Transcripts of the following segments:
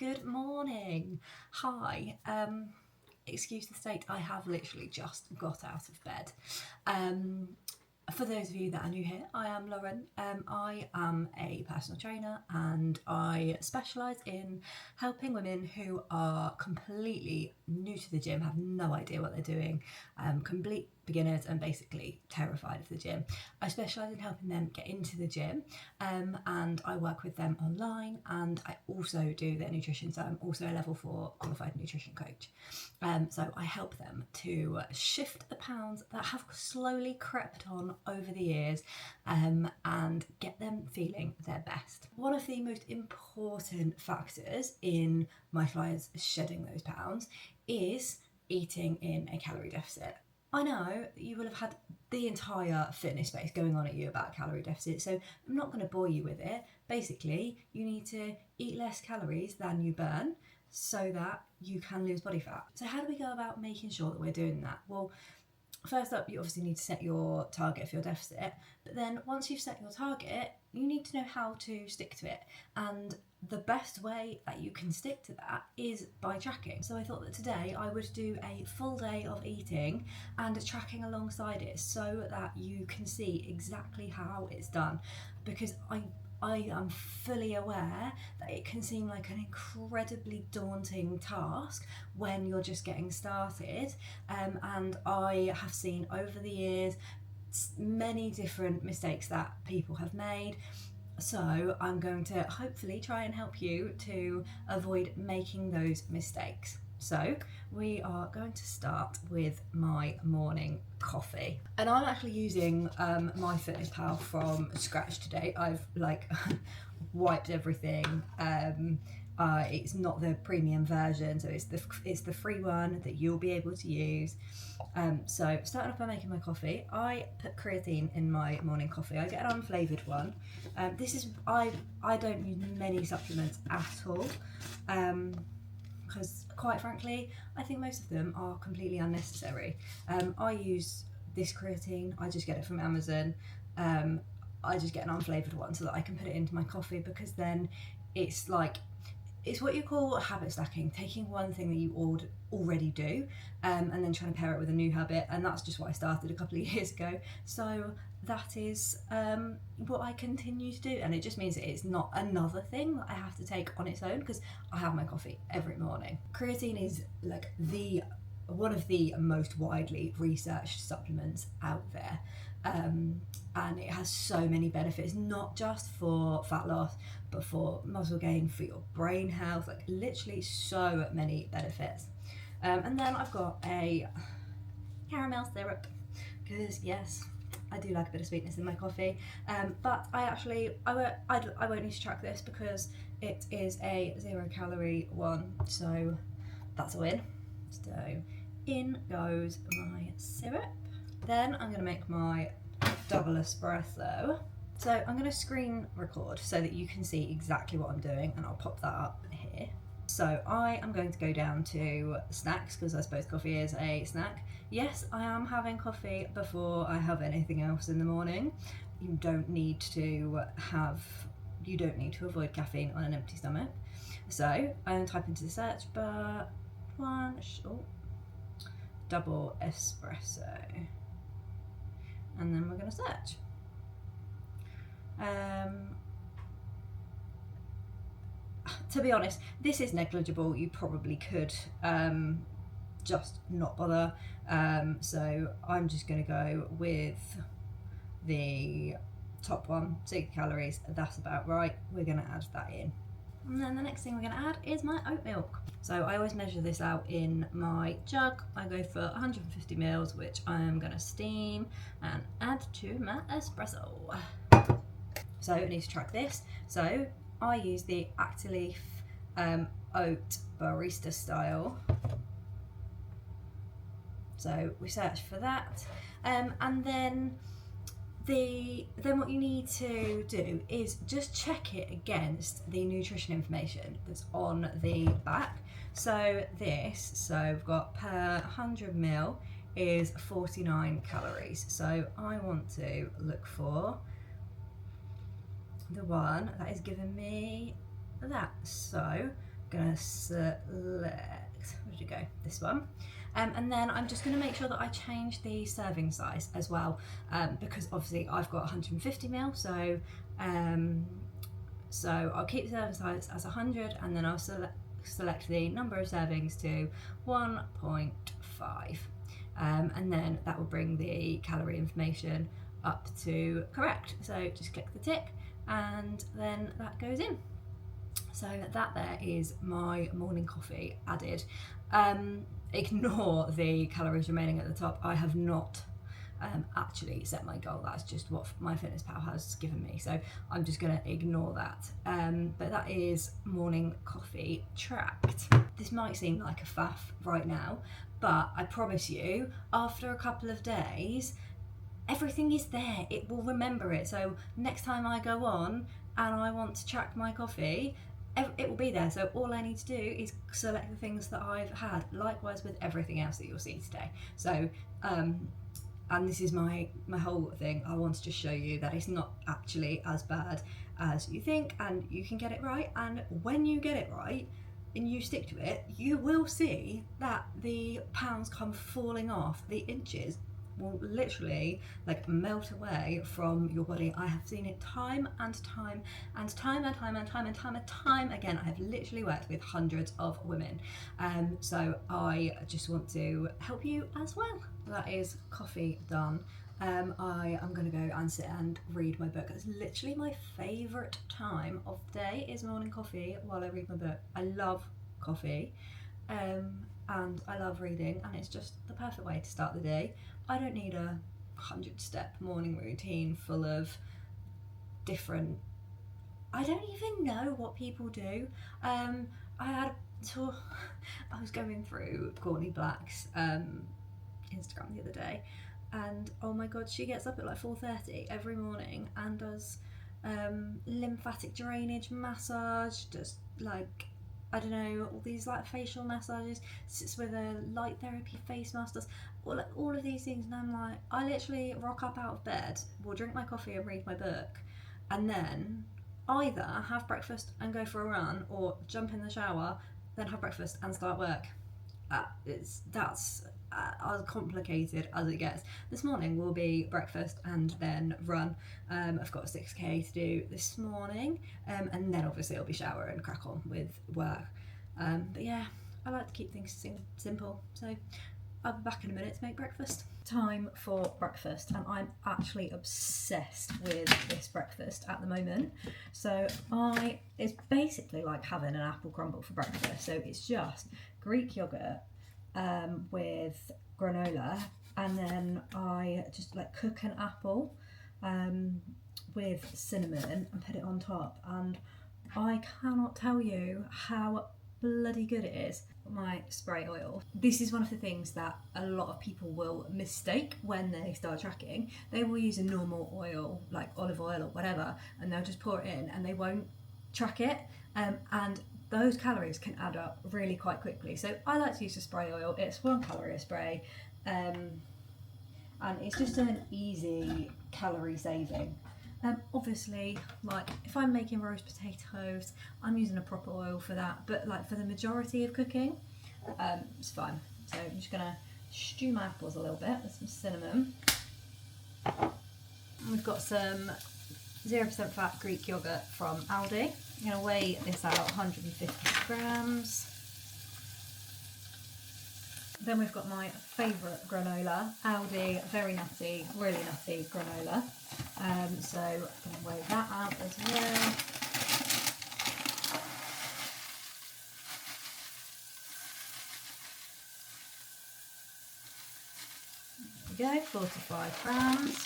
Good morning. Hi. Excuse the state, I have literally just got out of bed. For those of you that are new here, I am Lauren. I am a personal trainer and I specialise in helping women who are completely new to the gym, have no idea what they're doing, complete beginners and basically terrified of the gym. I specialise in helping them get into the gym, and I work with them online, and I also do their nutrition, so I'm also a level 4 qualified nutrition coach. So I help them to shift the pounds that have slowly crept on over the years, and get them feeling their best. One of the most important factors in my clients shedding those pounds is eating in a calorie deficit. I know that you will have had the entire fitness space going on at you about calorie deficit, so I'm not going to bore you with it. Basically, you need to eat less calories than you burn so that you can lose body fat. So how do we go about making sure that we're doing that? Well, first up, you obviously need to set your target for your deficit, but then once you've set your target, you need to know how to stick to it. And the best way that you can stick to that is by tracking. So I thought that today I would do a full day of eating and tracking alongside it so that you can see exactly how it's done, because I am fully aware that it can seem like an incredibly daunting task when you're just getting started, and I have seen over the years many different mistakes that people have made. So I'm going to hopefully try and help you to avoid making those mistakes. So we are going to start with my morning coffee, and I'm actually using MyFitnessPal from scratch today. I've wiped everything. It's not the premium version, so it's the free one that you'll be able to use. So starting off by making my coffee, I put creatine in my morning coffee. I get an unflavoured one. I don't use many supplements at all, because quite frankly, I think most of them are completely unnecessary. I use this creatine, I just get it from Amazon. I just get an unflavoured one so that I can put it into my coffee, because then it's what you call habit stacking, taking one thing that you already do, and then trying to pair it with a new habit. And that's just what I started a couple of years ago. So that is what I continue to do, and it just means that it's not another thing that I have to take on its own, because I have my coffee every morning. Creatine is one of the most widely researched supplements out there, and it has so many benefits, not just for fat loss but for muscle gain, for your brain health, literally so many benefits. And then I've got a caramel syrup, because yes, I do like a bit of sweetness in my coffee, but I won't need to track this because it is a 0 calorie one, so that's a win. So in goes my syrup. Then I'm going to make my double espresso. So I'm going to screen record so that you can see exactly what I'm doing, and I'll pop that up here. So I am going to go down to snacks, because I suppose coffee is a snack. Yes, I am having coffee before I have anything else in the morning. You don't need to avoid caffeine on an empty stomach. So I'm going to type into the search bar double espresso, and then we're going to search. To be honest, this is negligible. You probably could just not bother. So I'm just going to go with the top one, 6 calories. That's about right. We're going to add that in. And then the next thing we're going to add is my oat milk. So I always measure this out in my jug. I go for 150 mils, which I am going to steam and add to my espresso. So I need to track this. So I use the Actileaf oat barista style. So we search for that, and then what you need to do is just check it against the nutrition information that's on the back. So we've got per 100 ml is 49 calories. So I want to look for the one that is giving me that. So gonna select, where did it go? This one. And then I'm just going to make sure that I change the serving size as well, because obviously I've got 150 ml, so I'll keep the serving size as 100, and then I'll select the number of servings to 1.5, and then that will bring the calorie information up to correct. So just click the tick, and then that goes in. So that there is my morning coffee added. Ignore the calories remaining at the top. I have not actually set my goal. That's just what MyFitnessPal has given me, so I'm just going to ignore that. But that is morning coffee tracked. This might seem like a faff right now, but I promise you, after a couple of days, everything is there. It will remember it. So next time I go on and I want to track my coffee, it will be there. So all I need to do is select the things that I've had. Likewise with everything else that you'll see today. So and this is my whole thing. I want to just show you that it's not actually as bad as you think, and you can get it right. And when you get it right and you stick to it, you will see that the pounds come falling off. The inches will literally like melt away from your body. I have seen it time and time and time and time and time and time and time again. I have literally worked with hundreds of women, so I just want to help you as well. That is coffee done. I am going to go and sit and read my book. It's literally my favourite time of the day is morning coffee while I read my book. I love coffee, and I love reading, and it's just the perfect way to start the day. I don't need a 100-step morning routine full of different, I don't even know what people do. I was going through Courtney Black's Instagram the other day, and oh my god, she gets up at like 4:30 every morning and does lymphatic drainage massage, does like, I don't know, all these like facial massages, sits with a light therapy face mask, does all of these things, and I'm like, I literally rock up out of bed, will drink my coffee and read my book, and then either have breakfast and go for a run, or jump in the shower, then have breakfast and start work. That's as complicated as it gets. This morning will be breakfast and then run. I've got a 6k to do this morning, and then obviously I'll be shower and crack on with work. But yeah, I like to keep things simple, so I'll be back in a minute to make breakfast. Time for breakfast, and I'm actually obsessed with this breakfast at the moment. So it's basically like having an apple crumble for breakfast. So it's just Greek yogurt with granola, and then I just like cook an apple with cinnamon and put it on top, and I cannot tell you how bloody good it is. My spray oil. This is one of the things that a lot of people will mistake when they start tracking. They will use a normal oil, like olive oil or whatever, and they'll just pour it in and they won't track it. And those calories can add up really quite quickly. So I like to use a spray oil. It's 1 calorie a spray, and it's just an easy calorie saving. Obviously, like if I'm making roast potatoes, I'm using a proper oil for that, but like for the majority of cooking, it's fine. So I'm just gonna stew my apples a little bit with some cinnamon. We've got some 0% fat Greek yogurt from Aldi. I'm gonna weigh this out, 150 grams. Then we've got my favourite granola, Aldi, very nutty, really nutty granola. So I'm going to weigh that out as well. There we go, 45 grams.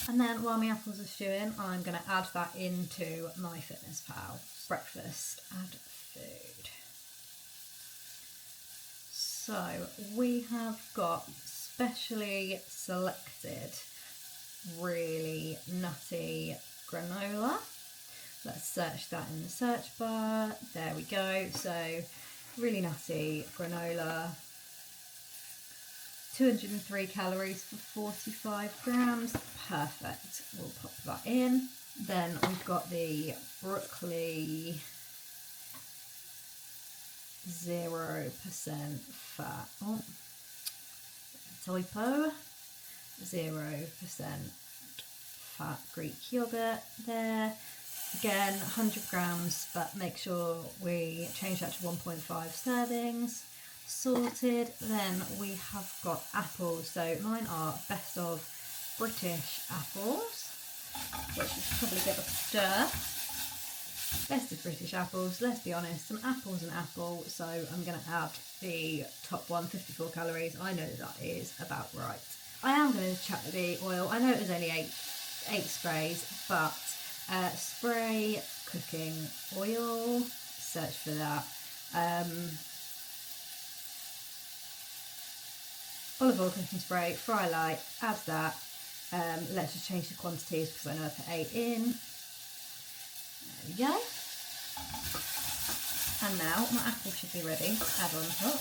And then while my apples are stewing, I'm going to add that into MyFitnessPal. Breakfast, add food. So we have got specially selected really nutty granola. Let's search that in the search bar. There we go. So really nutty granola, 203 calories for 45 grams. Perfect. We'll pop that in. Then we've got the broccoli 0% fat. Oh, typo. 0% fat Greek yogurt there. Again, 100 grams, but make sure we change that to 1.5 servings. Sorted. Then we have got apples. So mine are best of British apples, which should probably give a stir. Best of British apples, let's be honest, an apple's an apple, so I'm going to add the top one, 54 calories. I know that is about right. I am going to check the oil. I know it was only eight sprays, but spray cooking oil, search for that. Olive oil cooking spray, fry light, add that. Let's just change the quantities because I know I put 8 in. There we go. And now my apple should be ready to add on top.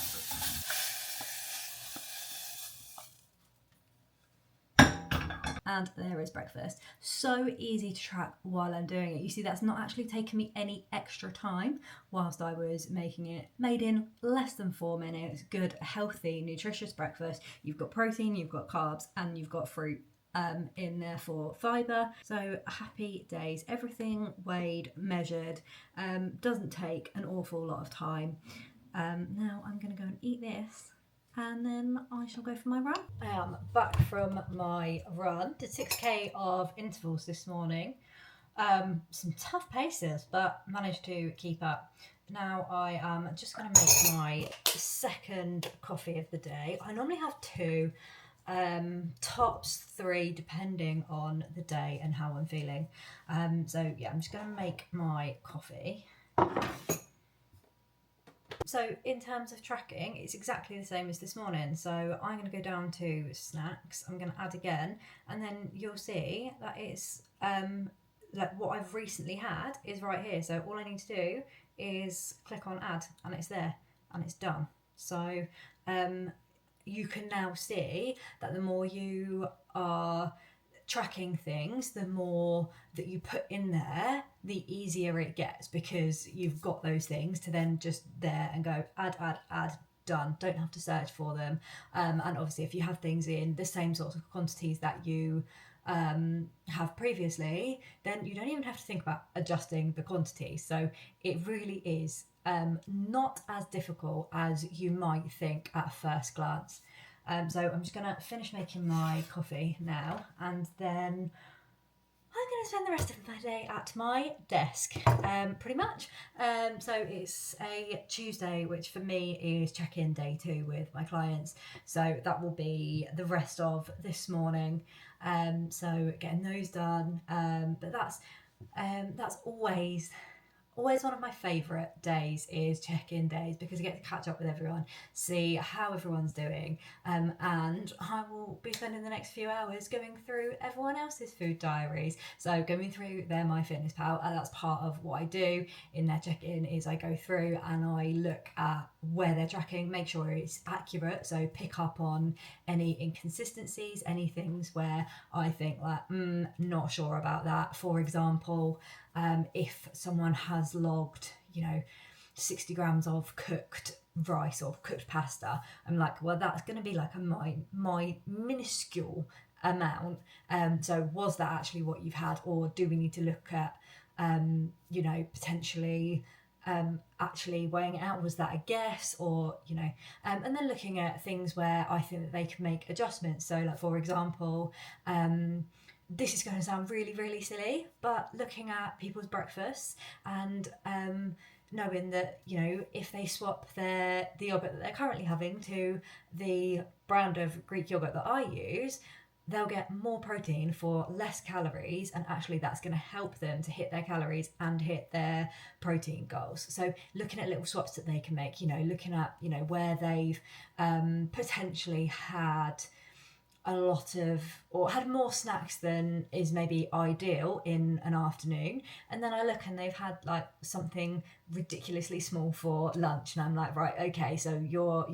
And there is breakfast. So easy to track while I'm doing it. You see, that's not actually taking me any extra time whilst I was making it. Made in less than 4 minutes. Good, healthy, nutritious breakfast. You've got protein, you've got carbs, and you've got fruit in there for fibre. So happy days. Everything weighed, measured. Doesn't take an awful lot of time. Now I'm going to go and eat this, and then I shall go for my run. I am back from my run. Did 6k of intervals this morning. Some tough paces, but managed to keep up. Now I am just going to make my second coffee of the day. I normally have 2, tops 3 depending on the day and how I'm feeling. So yeah, I'm just going to make my coffee. So in terms of tracking, it's exactly the same as this morning. So I'm going to go down to snacks. I'm going to add again, and then you'll see that it's like what I've recently had is right here. So all I need to do is click on add, and it's there, and it's done. So you can now see that the more you are tracking things, the more that you put in there, the easier it gets, because you've got those things to then just there and go add, done. Don't have to search for them. And obviously if you have things in the same sorts of quantities that you have previously, then you don't even have to think about adjusting the quantity. So it really is not as difficult as you might think at first glance. So I'm just going to finish making my coffee now, and then I'm going to spend the rest of my day at my desk, pretty much. So it's a Tuesday, which for me is check-in day 2 with my clients. So that will be the rest of this morning. So getting those done. But that's always one of my favourite days is check-in days, because I get to catch up with everyone, see how everyone's doing, and I will be spending the next few hours going through everyone else's food diaries. So going through their MyFitnessPal, and that's part of what I do in their check-in is I go through and I look at where they're tracking, make sure it's accurate, so pick up on any inconsistencies, any things where I think like not sure about that. For example, if someone has logged 60 grams of cooked rice or cooked pasta, I'm like, well, that's going to be like my minuscule amount. So was that actually what you've had, or do we need to look at potentially actually weighing it out? Was that a guess, or and then looking at things where I think that they can make adjustments. So like, for example, this is going to sound really, really silly, but looking at people's breakfasts and knowing that, if they swap the yogurt that they're currently having to the brand of Greek yogurt that I use, they'll get more protein for less calories, and actually that's going to help them to hit their calories and hit their protein goals. So looking at little swaps that they can make, looking at, where they've potentially had a lot of, or had more snacks than is maybe ideal in an afternoon, and then I look and they've had like something ridiculously small for lunch, and I'm like, right, okay, so you're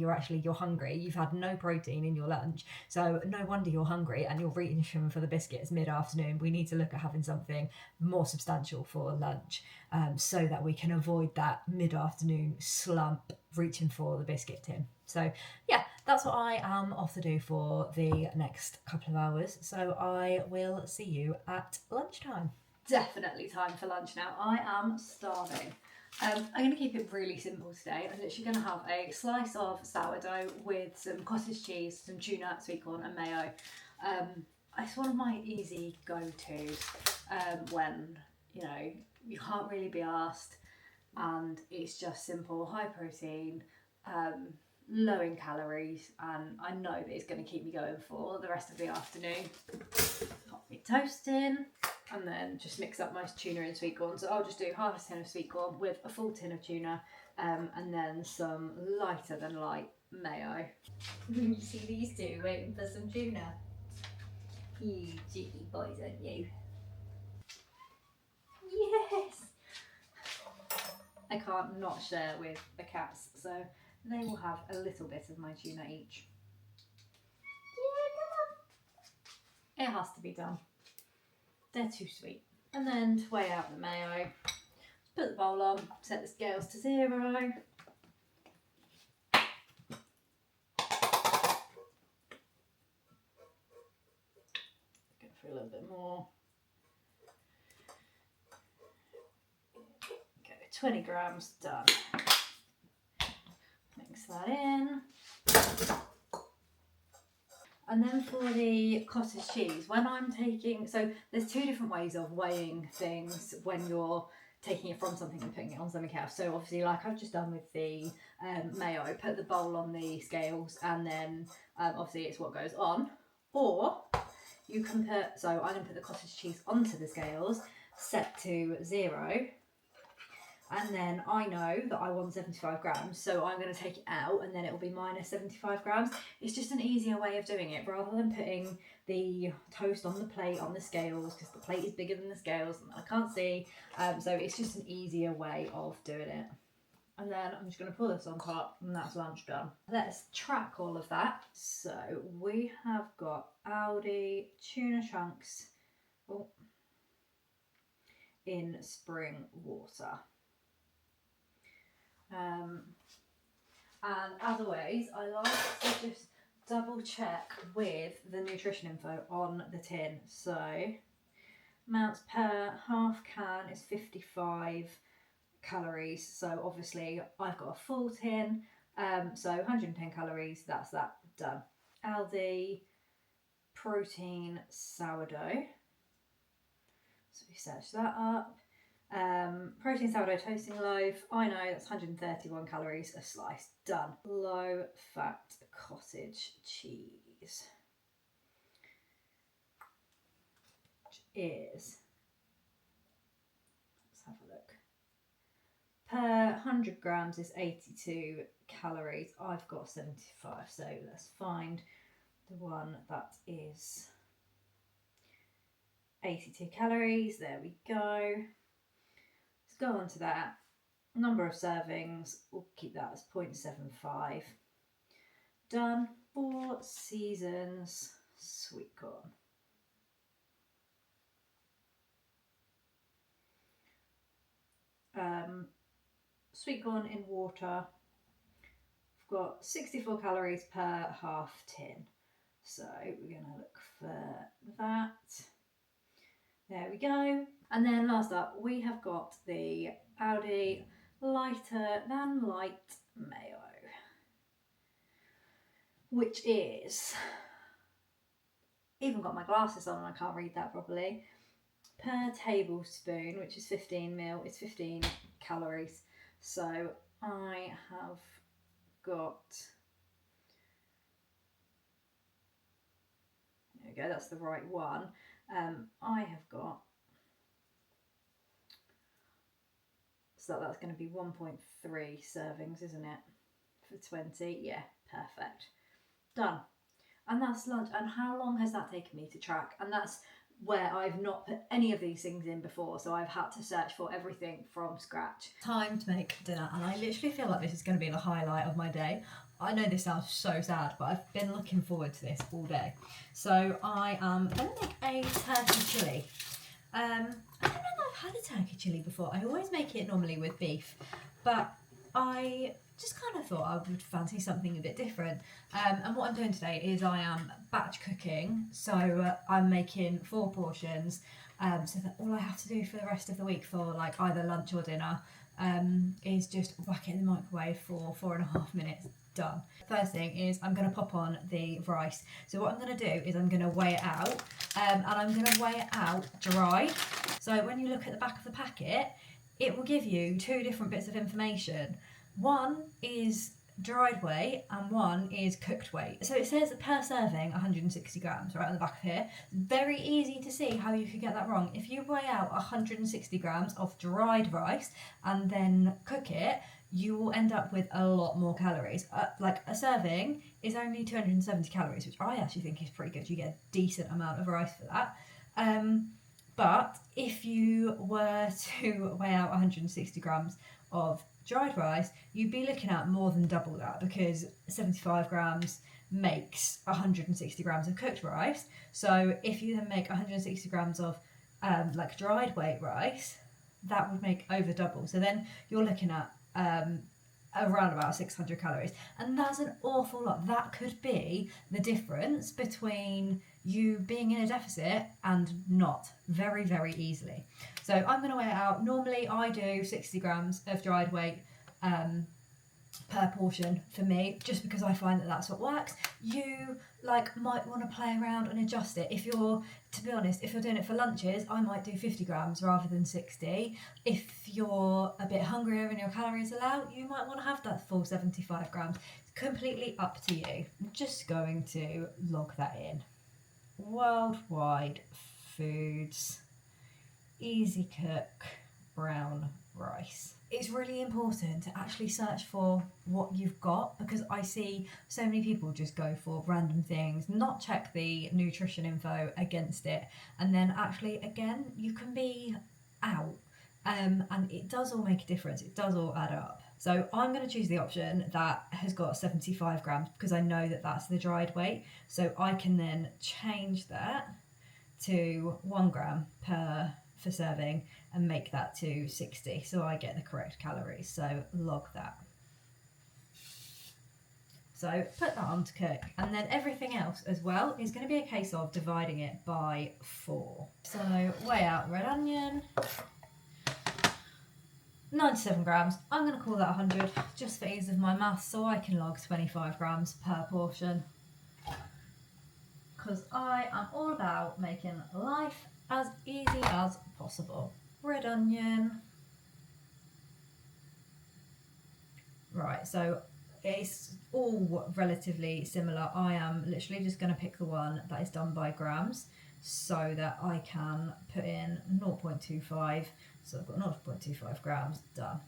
hungry, you've had no protein in your lunch, so no wonder you're hungry and you're reaching for the biscuits mid-afternoon. We need to look at having something more substantial for lunch, so that we can avoid that mid-afternoon slump reaching for the biscuit tin. So yeah, that's what I am off to do for the next couple of hours. So I will see you at lunchtime. Definitely time for lunch now. I am starving. I'm going to keep it really simple today. I'm literally going to have a slice of sourdough with some cottage cheese, some tuna, sweet corn and mayo. It's one of my easy go-tos when, you know, you can't really be asked, and it's just simple, high protein, low in calories, and I know that it's going to keep me going for the rest of the afternoon. Pop my toast in, and then just mix up my tuna and sweet corn. So I'll just do half a tin of sweet corn with a full tin of tuna, and then some lighter than light mayo. You see these two waiting for some tuna? You cheeky boys, aren't you? Yes! I can't not share with the cats, so they will have a little bit of my tuna each. Yeah, come on. It has to be done. They're too sweet. And then to weigh out the mayo, just put the bowl on, set the scales to 0. Go for a little bit more. Okay, 20 grams done. Mix that in. And then for the cottage cheese, when I'm taking, so there's 2 different ways of weighing things when you're taking it from something and putting it on something else. So obviously, like I've just done with the mayo, put the bowl on the scales, and then obviously it's what goes on. Or you can put, so I'm going to put the cottage cheese onto the scales, set to 0. And then I know that I want 75 grams, so I'm going to take it out and then it will be minus 75 grams. It's just an easier way of doing it rather than putting the toast on the plate on the scales, because the plate is bigger than the scales and I can't see. So it's just an easier way of doing it. And then I'm just going to pull this on top, and that's lunch done. Let's track all of that. So we have got Aldi tuna chunks in spring water. And as always, I like to just double check with the nutrition info on the tin. So amounts per half can is 55 calories. So obviously I've got a full tin, so 110 calories, that's that done. Aldi protein sourdough. So we search that up. Protein sourdough toasting loaf, I know that's 131 calories a slice, done. Low fat cottage cheese, which is, let's have a look, per 100 grams is 82 calories. I've got 75, so let's find the one that is 82 calories. There we go. Let's go on to that. Number of servings, we'll keep that as 0.75. Done. 4 Seasons sweet corn. Sweet corn in water. I've got 64 calories per half tin. So we're going to look for that. There we go. And then last up, we have got the Aldi lighter than light mayo, which is, even got my glasses on and I can't read that properly, per tablespoon, which is 15 ml, it's 15 calories. So I have got, there we go, that's the right one. I have got, so that's going to be 1.3 servings, isn't it, for 20? Yeah, perfect. Done. And that's lunch. And how long has that taken me to track? And that's where I've not put any of these things in before, so I've had to search for everything from scratch. Time to make dinner, and I literally feel like this is going to be the highlight of my day. I know this sounds so sad, but I've been looking forward to this all day. So I am going to make a turkey chili. I don't know if I've had a turkey chili before. I always make it normally with beef, but I just kind of thought I would fancy something a bit different. And what I'm doing today is I am batch cooking, so I'm making 4 portions, so that all I have to do for the rest of the week for like either lunch or dinner is just whack it in the microwave for 4.5 minutes. Done. First thing is I'm going to pop on the rice. So what I'm going to do is I'm going to weigh it out, and I'm going to weigh it out dry. So when you look at the back of the packet, it will give you 2 different bits of information. One is dried weight and one is cooked weight. So it says per serving 160 grams right on the back of here. Very easy to see how you could get that wrong. If you weigh out 160 grams of dried rice and then cook it, you will end up with a lot more calories. Like a serving is only 270 calories, which I actually think is pretty good. You get a decent amount of rice for that. But if you were to weigh out 160 grams of dried rice, you'd be looking at more than double that, because 75 grams makes 160 grams of cooked rice. So if you then make 160 grams of like dried weight rice, that would make over double. So then you're looking at around about 600 calories, and that's an awful lot. That could be the difference between you being in a deficit and not, very, very easily. So I'm going to weigh it out. Normally I do 60 grams of dried weight per portion for me, just because I find that that's what works. You might want to play around and adjust it. If you're, to be honest, if you're doing it for lunches, I might do 50 grams rather than 60. If you're a bit hungrier and your calories allow, you might want to have that full 75 grams. It's completely up to you. I'm just going to log that in. Worldwide Foods, easy cook, brown rice. It's really important to actually search for what you've got, because I see so many people just go for random things, not check the nutrition info against it, and then actually again you can be out, and it does all make a difference. It does all add up. So I'm going to choose the option that has got 75 grams because I know that that's the dried weight, so I can then change that to 1 gram for serving and make that to 60, so I get the correct calories. So log that. So put that on to cook, and then everything else as well is going to be a case of dividing it by 4. So weigh out red onion, 97 grams. I'm going to call that 100 just for ease of my maths, so I can log 25 grams per portion, because I am all about making life as easy as possible. Red onion. Right, so it's all relatively similar. I am literally just going to pick the one that is done by grams so that I can put in 0.25. So I've got 0.25 grams done.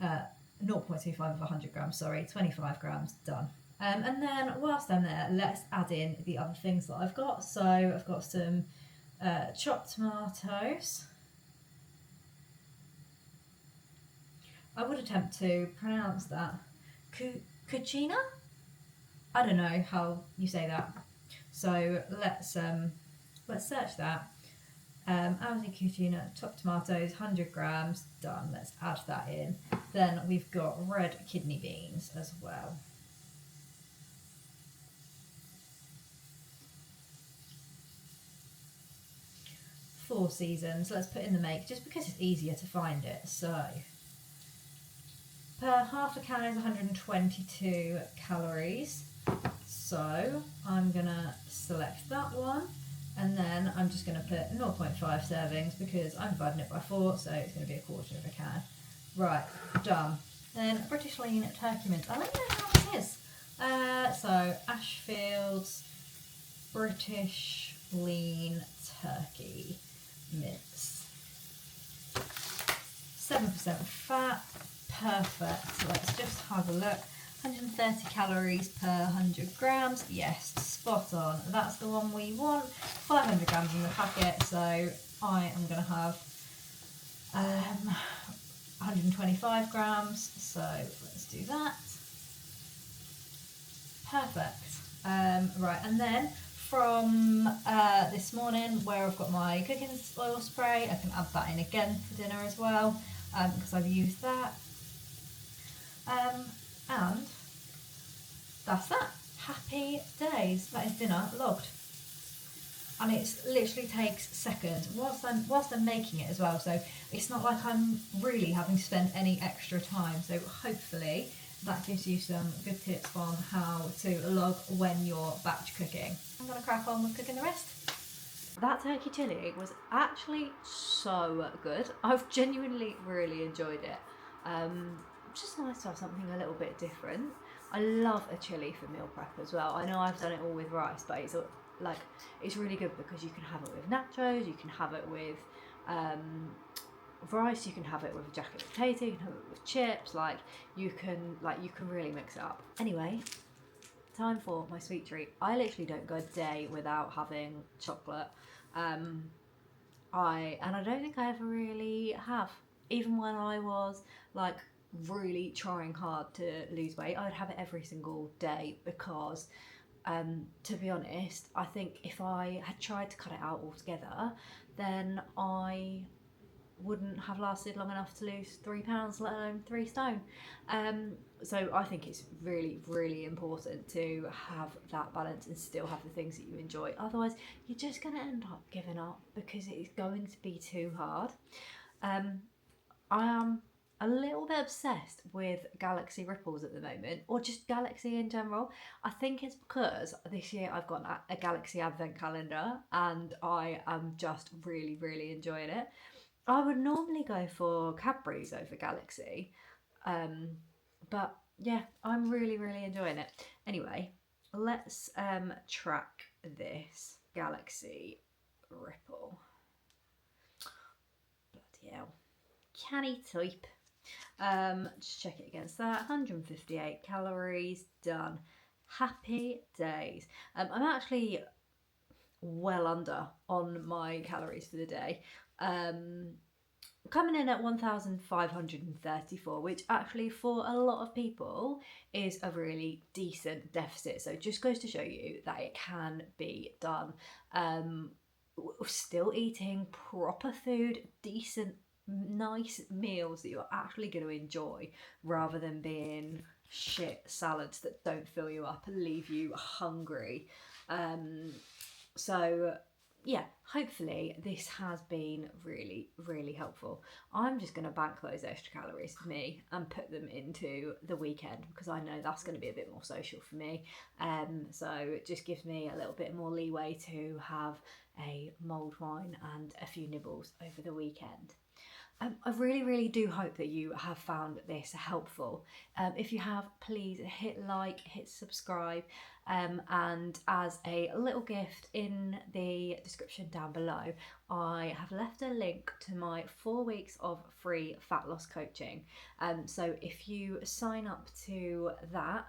0.25 of 100 grams, sorry, 25 grams done. And then whilst I'm there, let's add in the other things that I've got. So I've got some chopped tomatoes. I would attempt to pronounce that cucina. I don't know how you say that. So let's search that. Aldi cucina, chopped tomatoes, 100 grams, done. Let's add that in. Then we've got red kidney beans as well. Four seasons. Let's put in the make just because it's easier to find it. So per half a can is 122 calories. So I'm gonna select that one, and then I'm just gonna put 0.5 servings because I'm dividing it by 4, so it's gonna be a quarter of a can. Right, done. Then British lean turkey mince. I don't know how it is. So Ashfield's British lean turkey mince. 7% fat. Perfect. So let's just have a look. 130 calories per 100 grams. Yes, spot on. That's the one we want. 500 grams in the packet, so I am going to have 125 grams. So let's do that. Perfect. Right, and then from this morning, where I've got my cooking oil spray, I can add that in again for dinner as well, because I've used that. And that's that. Happy days. That is dinner logged. And it literally takes seconds whilst I'm making it as well, so it's not like I'm really having to spend any extra time. So hopefully that gives you some good tips on how to log when you're batch cooking. I'm going to crack on with cooking the rest. That turkey chilli was actually so good. I've genuinely really enjoyed it. Just nice to have something a little bit different. I love a chilli for meal prep as well. I know I've done it all with rice, but it's really good because you can have it with nachos, you can have it with rice, you can have it with a jacket potato, you can have it with chips. You can really mix it up. Anyway, time for my sweet treat. I literally don't go a day without having chocolate. I don't think I ever really have. Even when I was really trying hard to lose weight, I would have it every single day because to be honest, I think if I had tried to cut it out altogether, then I wouldn't have lasted long enough to lose 3 pounds, let alone 3 stone. So I think it's really, really important to have that balance and still have the things that you enjoy. Otherwise, you're just going to end up giving up because it's going to be too hard. I am a little bit obsessed with Galaxy Ripples at the moment, or just Galaxy in general. I think it's because this year I've got a Galaxy Advent calendar and I am just really, really enjoying it. I would normally go for Cadbury's over Galaxy, but yeah, I'm really, really enjoying it. Anyway, let's track this Galaxy Ripple. Bloody hell. Canny type. Just check it against that. 158 calories, done. Happy days. I'm actually well under on my calories for the day. Coming in at 1,534, which actually for a lot of people is a really decent deficit. So it just goes to show you that it can be done. Still eating proper food, decent, nice meals that you're actually going to enjoy, rather than being shit salads that don't fill you up and leave you hungry. So yeah, hopefully this has been really, really helpful. I'm just going to bank those extra calories for me and put them into the weekend because I know that's going to be a bit more social for me. So it just gives me a little bit more leeway to have a mulled wine and a few nibbles over the weekend. I really, really do hope that you have found this helpful. If you have, please hit like, hit subscribe, and as a little gift in the description down below, I have left a link to my 4 weeks of free fat loss coaching. So if you sign up to that,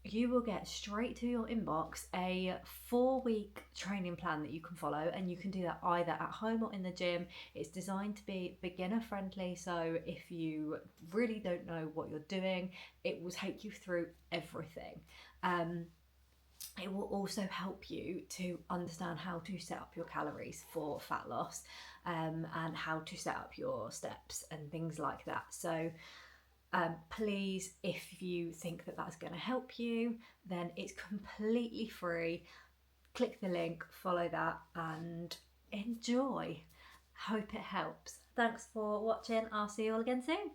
you will get straight to your inbox a 4-week training plan that you can follow, and you can do that either at home or in the gym. It's designed to be beginner friendly, so if you really don't know what you're doing, it will take you through everything. It will also help you to understand how to set up your calories for fat loss, and how to set up your steps and things like that. So please, if you think that that's going to help you, then it's completely free. Click the link, follow that, and enjoy. Hope it helps. Thanks for watching. I'll see you all again soon.